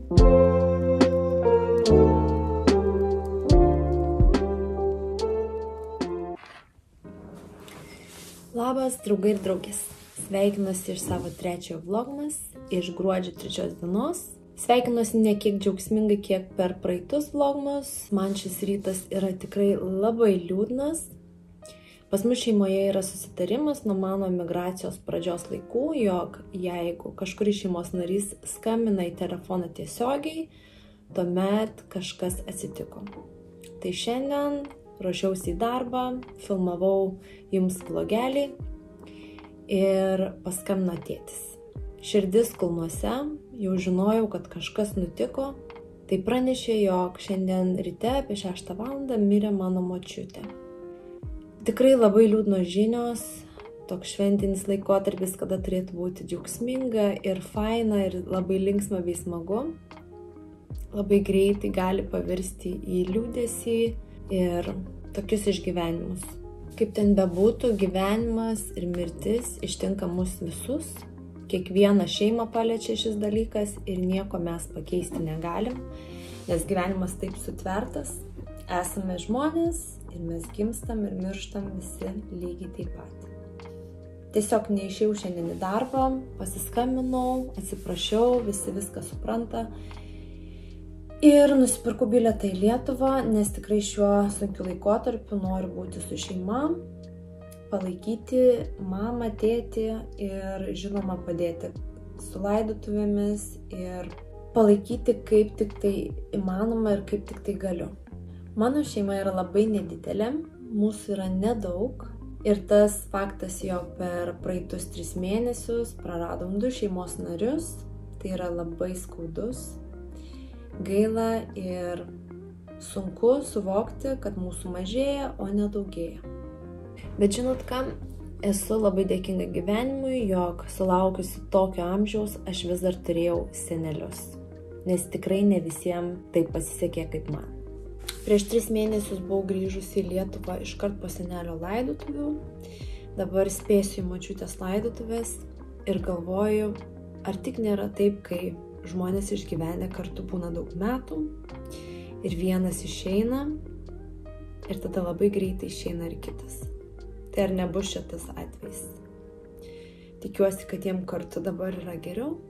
Labas, draugai ir draugės. Sveikinuosi iš savo trečiojo vlogmas, iš gruodžio 3 dienos. Sveikinuosi ne kiek džiaugsmingai, kiek per praeitus vlogmus. Man šis rytas yra tikrai labai liūdnas. Pas mus šeimoje yra susitarimas nuo mano migracijos pradžios laikų, jog jeigu kažkuris šeimos narys skambina į telefoną tiesiogiai, tuomet kažkas atsitiko. Tai šiandien ruošiausi į darbą, filmavau jums vlogelį ir paskambino tėtis. Širdis kulnuose, jau žinojau, kad kažkas nutiko, tai pranešė, jog šiandien ryte apie 6 valandą mirė mano močiutė. Tikrai labai liūdnos žinios, toks šventinis laikotarpis, kada turėtų būti džiaugsminga ir faina ir labai linksma bei smagu, labai greitai gali pavirsti į liūdesį ir tokius išgyvenimus. Kaip ten bebūtų, gyvenimas ir mirtis ištinka mus visus. Kiekvieną šeimą paliečia šis dalykas ir nieko mes pakeisti negalim, nes gyvenimas taip sutvertas. Esame žmonės ir mes gimstam ir mirštam visi lygiai taip pat. Tiesiog neišėjau šiandien į darbą, pasiskambinau, atsiprašiau, visi viską supranta. Ir nusipirkau bilietą į Lietuvą, nes tikrai šiuo sunkiu laikotarpiu noriu būti su šeima, palaikyti mamą, tėtį ir žinoma padėti su laidotuvėmis ir palaikyti kaip tik tai įmanoma ir kaip tik tai galiu. Mano šeima yra labai nedidelė, mūsų yra nedaug ir tas faktas, jog per praeitus 3 mėnesius praradom 2 šeimos narius, tai yra labai skaudus. Gaila ir sunku suvokti, kad mūsų mažėja, o nedaugėja. Bet žinot ką, esu labai dėkinga gyvenimui, jog sulaukusi tokio amžiaus aš vis dar turėjau senelius, nes tikrai ne visiems taip pasisekė kaip man. Prieš 3 mėnesius buvau grįžusi į Lietuvą iškart po senelio laidotuvių, dabar spėsiu į močiutės laidotuvės ir galvoju, ar tik nėra taip, kai žmonės išgyvenę kartu būna daug metų ir vienas išeina ir tada labai greitai išeina ir kitas. Tai ar nebus šitas atvejs? Tikiuosi, kad jiem kartu dabar yra geriau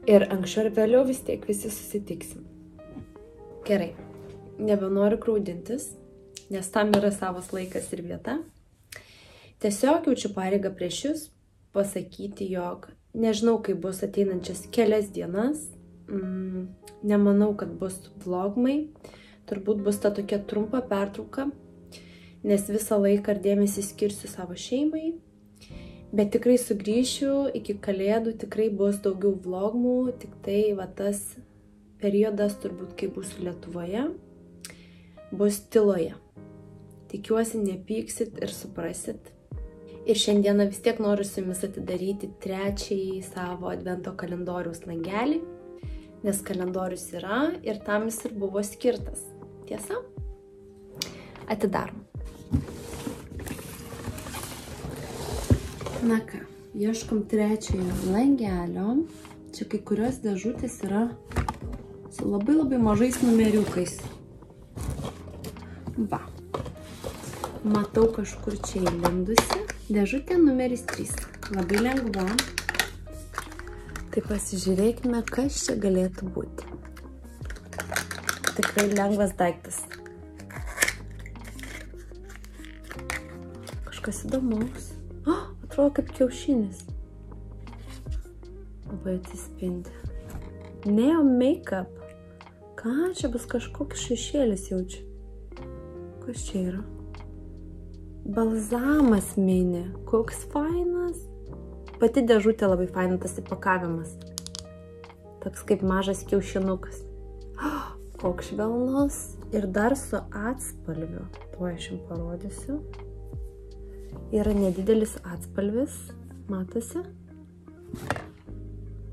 ir anksčiau ir vėliau vis tiek visi susitiksim. Gerai, nebenoriu graudintis, nes tam yra savas laikas ir vieta. Tiesiog jaučiu pareigą prieš jūs pasakyti, jog nežinau, kaip bus ateinančias kelias dienas, nemanau, kad bus vlogmai, turbūt bus ta tokia trumpa pertrauka, nes visą laiką ir dėmesį skirsiu savo šeimai, bet tikrai sugrįšiu iki kalėdų, tikrai bus daugiau vlogmų, tik tai va tas periodas turbūt, kai būsiu Lietuvoje, bus tyloje. Tikiuosi, nepyksit ir suprasit. Ir šiandieną vis tiek noriu su jumis atidaryti 3 savo advento kalendoriaus langelį, nes kalendorius yra ir tam jis ir buvo skirtas. Tiesa? Atidarom. Na ką, ieškom 3 langelio. Čia kai kurios dėžutės yra su labai mažais numeriukais. Va. Matau kažkur čia įlindusi. Dėžutė numeris 3. Labai lengva. Tai pasižiūrėkime, kas čia galėtų būti. Tikrai lengvas daiktas. Kažkas įdomaus. Atrodo kaip kiaušinis. Labai atsispindi. Neo Makeup. Ką čia bus kažkoks šešėlis jaučiu? Kas čia yra? Balzamas mini. Koks fainas. Pati dėžutė labai faina, tas įpakavimas. Toks kaip mažas kiaušinukas. Koks švelnus. Ir dar su atspalviu. Tuo aš jums parodysiu. Yra nedidelis atspalvis. Matosi?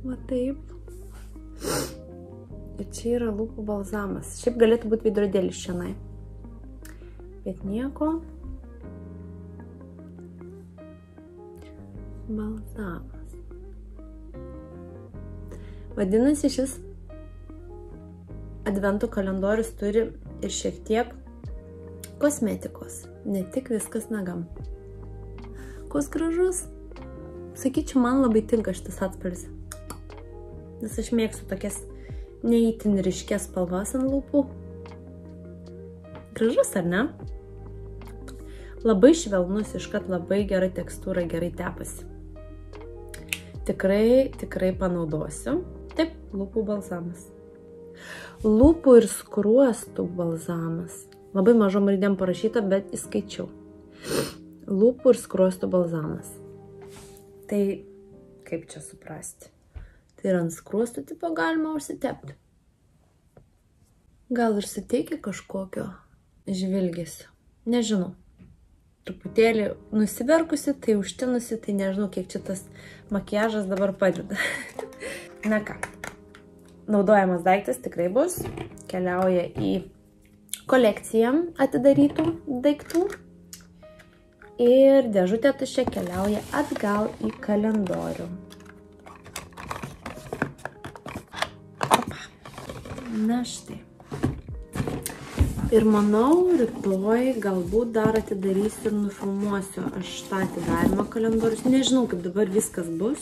Va taip. Ir čia yra lūpų balzamas. Šiaip galėtų būti veidrodėlis šiandien. Bet nieko. Balzamas. Vadinasi, šis advento kalendorius turi ir šiek tiek kosmetikos. Ne tik viskas nagam. Koks gražus. Sakyčiau, man labai tinka šitas atspalvis. Nes aš mėgstu tokias neįtin ryškės spalvas ant lūpų. Gražus, ar ne? Labai švelnus, iškart labai gera tekstūra, gerai tepasi. Tikrai panaudosiu. Taip, lūpų balzamas. Lūpų ir skruostų balzamas. Labai mažom raidėm parašyta, bet įskaičiau. Lūpų ir skruostų balzamas. Tai kaip čia suprasti? Tai ir ant skruostų tipo galima užsitepti. Gal ir suteikia kažkokio žvilgesio. Nežinau. Truputėlį nusiverkusi, tai užtinusi, tai nežinau, kiek čia tas makiažas dabar padeda. Na ką, naudojamas daiktas tikrai bus. Keliauja į kolekciją atidarytų daiktų. Ir dėžutė tuščia keliauja atgal į kalendorių. Na štai. Ir manau, rytoj galbūt dar atidarysiu ir nufilmuosiu aš tą atidarimą kalendorius. Nežinau, kaip dabar viskas bus,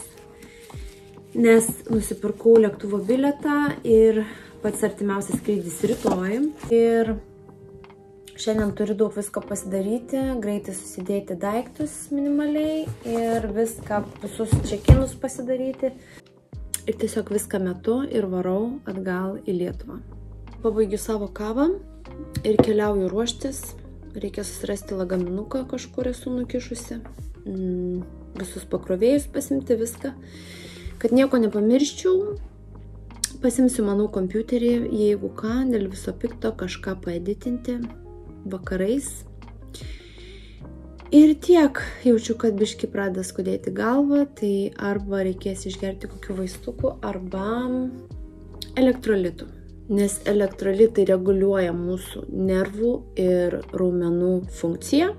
nes nusipirkau lėktuvo bilietą ir pats artimiausias skrydis rytoj. Ir šiandien turiu daug visko pasidaryti, greitai susidėti daiktus minimaliai ir visus čekinus pasidaryti. Ir tiesiog viską metu ir varau atgal į Lietuvą. Pabaigiu savo kavą ir keliauju ruoštis. Reikia susirasti lagaminuką, kažkur esu nukišusi. Visus pakrovėjus pasimti viską. Kad nieko nepamirščiau, pasimsiu, manau, kompiuterį, jeigu ką, dėl viso pikto kažką paeditinti vakarais. Ir tiek, jaučiu, kad biški pradeda skudėti galvą, tai arba reikės išgerti kokių vaistukų, arba elektrolitų. Nes elektrolitai reguliuoja mūsų nervų ir raumenų funkciją,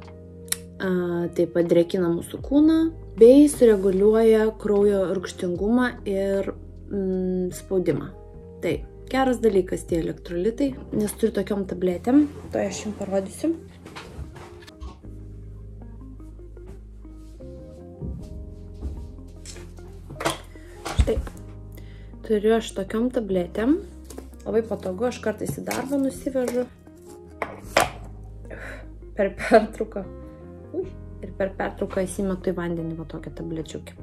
taip pat drėkina mūsų kūną, bei sureguliuoja kraujo rūgštingumą ir spaudimą. Tai geras dalykas tie elektrolitai, nes turiu tokiom tabletėm, to aš jums parodysiu. Štai, turiu aš tokiom tabletėm, labai patogu, aš kartais į darbą nusivežu per pertrauką ir per pertrauką įsimetu į vandenį va tokią tablečiukę.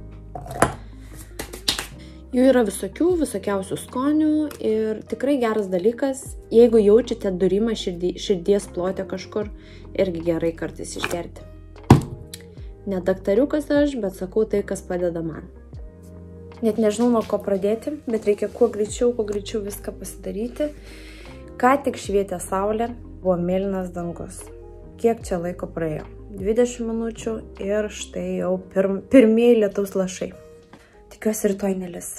Jų yra visokiausių skonių ir tikrai geras dalykas, jeigu jaučiate durimą širdies plote kažkur, irgi gerai kartais išgerti. Ne daktariukas aš, bet sakau tai, kas padeda man. Net nežinau, nuo ko pradėti, bet reikia kuo greičiau viską pasidaryti. Ką tik švietė saulė, buvo mėlynas dangus. Kiek čia laiko praėjo? 20 minučių ir štai jau pirmieji lietaus lašai. Tikiuosi rytoj nelis.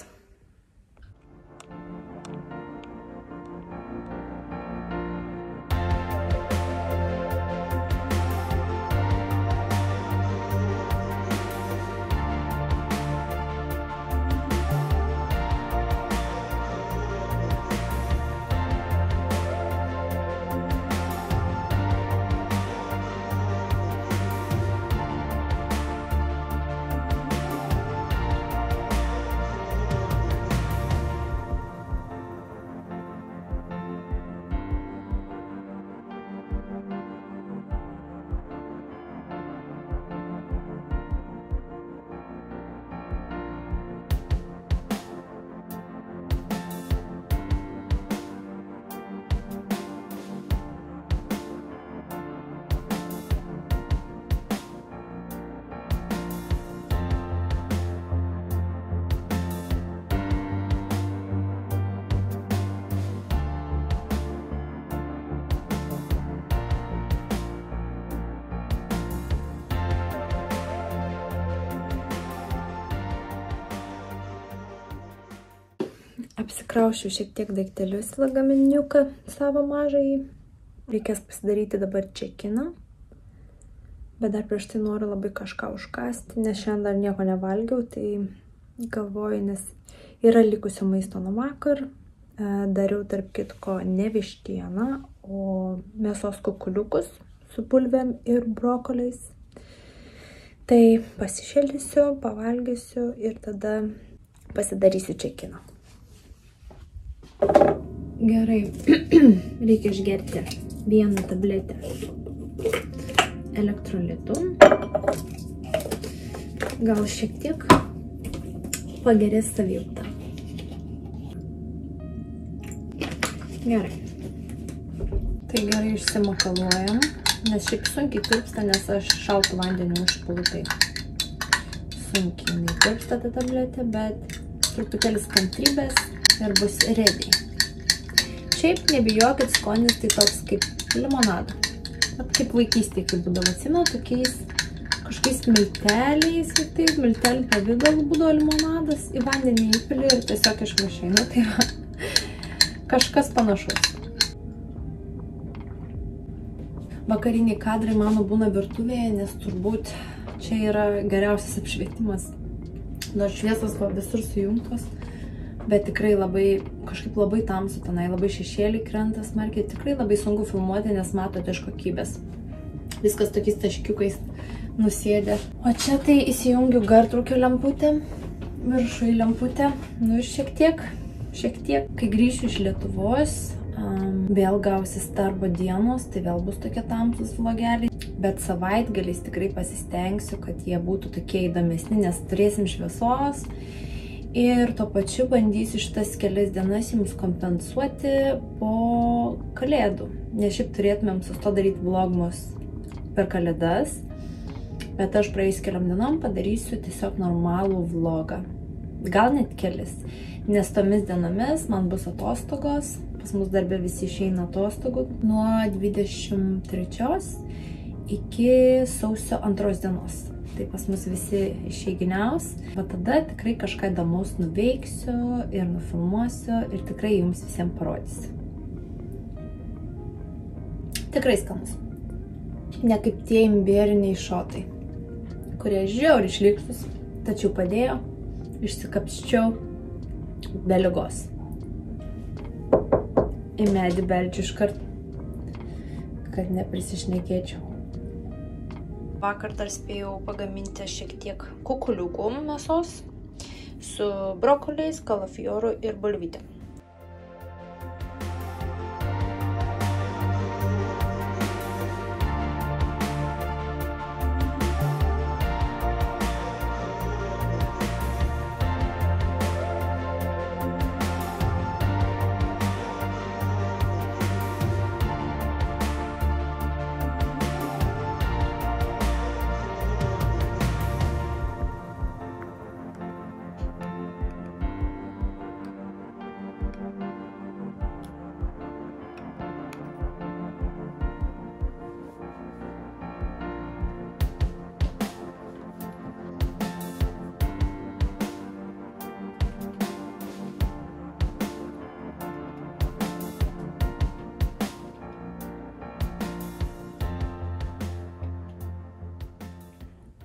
Apsikraušiu šiek tiek daiktelius į lagaminiuką savo mažąjį. Reikės pasidaryti dabar čekiną. Bet dar prieš tai noriu labai kažką užkasti, nes šiandien dar nieko nevalgiau, tai galvoju, nes Yra likusio maisto nuo vakar. Dariau tarp kitko ne vištieną, o mėsos kukuliukus su bulvėm ir brokoliais. Tai pasišildysiu, pavalgysiu ir tada pasidarysiu čekiną. Gerai, reikia išgerti 1 tabletę elektrolitų. Gal šiek tiek pagerės savijauta. Gerai. Tai gerai išsimakaluojam, nes šiaip sunkiai tirpsta, nes aš šaltų vandenį užpilu, tai sunkiai netirpsta ta tabletė, bet truputėlis kantrybės ir bus ready. Šiaip nebijokit, skonis tai toks kaip limonada. Kaip vaikystėje, kaip būdavo, atsimenu, tokiais kažkokiais milteliais, taip, miltelių pavidalų būdavo limonadas, į vandenį įpili ir tiesiog išmušiai, nu tai va. Kažkas panašus. Vakariniai kadrai mano būna virtuvėje, nes turbūt čia yra geriausias apšvietimas. Nors šviesos visur sujungtos, bet tikrai kažkaip labai tamsu tenai, labai šešėliai krenta smarkiai. Tikrai labai sunku filmuoti, nes matote iš kokybės. Viskas tokiais taškiukais nusėdė. O čia tai įsijungiu gartrūkio lemputę, viršui lemputę, nu ir šiek tiek. Kai grįšiu iš Lietuvos, vėl gausis darbo dienos, tai vėl bus tokie tamsus vlogeliai. Bet savaitgaliais tikrai pasistengsiu, kad jie būtų tokie įdomesni, nes turėsim šviesos. Ir tuo pačiu bandysiu šitas kelias dienas jums kompensuoti po kalėdų. Nes šiaip turėtumėm susto daryti vlogmus per kalėdas. Bet aš praėjus keliom dienom padarysiu tiesiog normalų vlogą. Gal net kelis. Nes tomis dienomis man bus atostogos, pas mus darbe visi išeina atostogų nuo 23 iki sausio 2 dienos. Tai pas mus visi išeiginiaus, o tada tikrai kažką įdomaus nuveiksiu ir nufilmuosiu ir tikrai jums visiems parodysiu. Tikrai skanus. Ne kaip tie imbieriniai šotai, kurie žiauriai šlykštus, tačiau padėjo, išsikapsčiau be ligos. Į medį beldžiu iškart, kad neprisišnekėčiau. Vakar dar spėjau pagaminti šiek tiek kukuliukų mėsos su brokoliais, kalafioru ir bulvytėm.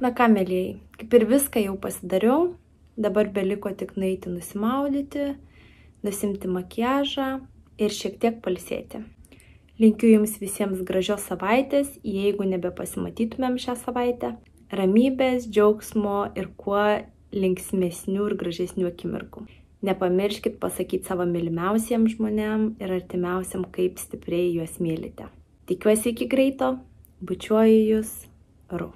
Na ką, mėlyjei, kaip ir viską jau pasidariau, dabar beliko tik nueiti nusimaudyti, nusimti makiažą ir šiek tiek pailsėti. Linkiu jums visiems gražios savaitės, jeigu nebepasimatytumėm šią savaitę, ramybės, džiaugsmo ir kuo linksmesnių ir gražesnių akimirkų. Nepamirškit pasakyti savo mylimiausiems žmonėm ir artimiausiam, kaip stipriai juos mylite. Tikiuosi iki greito, bučiuoju jūs, Ru.